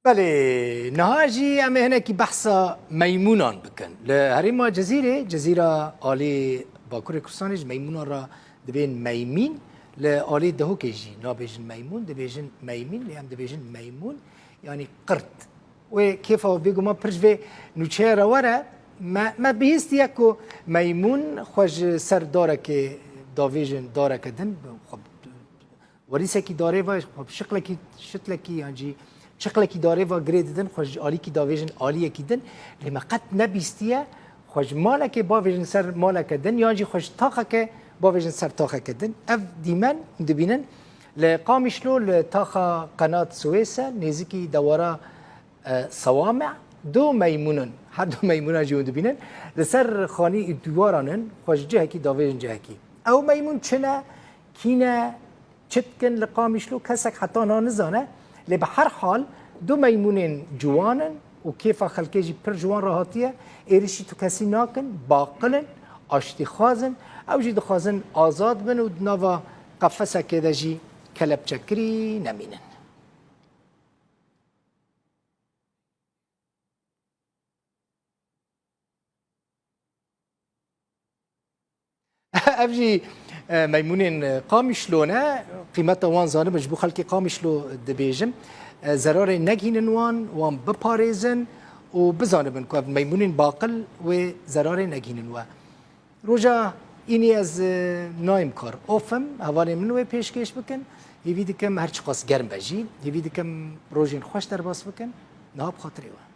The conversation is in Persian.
بله نهاجی ام هنا کی بحثا میمونان بکن لهریم جزیره آلی باکور کردستانش میمونان را دبین میمین لآلی دهو کیجی نابیجن میمون دبیجن میمین لیام دبیجن میمون یعنی قرد و کیف او بگو ما پرش به نوچه را وره ما بهیستی یکو میمون خوش سر داره که داویجن داره کدن خب وریسه کی داره و خب شکل کی یعنی شکل کی داره و گرید دن خوش عالی کی داویجن عالیه کی دن لما قد نبیستیه خوش مالا که باویجن سر مالا کدن یعنی خوش طاقه که باویجن سر طاقه کدن اف دیمن دبینن لقامشلو لطاقه قناه سويس نزیکی دواره صوامع دو میمونن هر دو میمونه جون دبینن لسر خانی دوارانن خوش جه کی داویجن جه کی او میمون چنه کینه چتکن لقامشلو کسک حتی نزانه لی به هر حال دو میمونین جوانن و کیف خلکیجی پر جوان راحتیه ایرشی تو کسی ناکن باقلن آشتی خوازن او جی دخوازن آزاد بن و نوا قفصه که دجی کلب چکری نمینن افجی میمونین قامشلونه قیمت وان زانه مجبور خلکی قامشلو دبیجم ضرر نگینن وان بپاريزن و بزانه بن که میمونین باقل و ضرر نگینن و روجا اینی از نایم کار اوفم حوالی منو پیشکش بکن یوی دکم هرچی قاس گرم بجی یوی دکم روجین خوش در باس بکن ناب خاطری و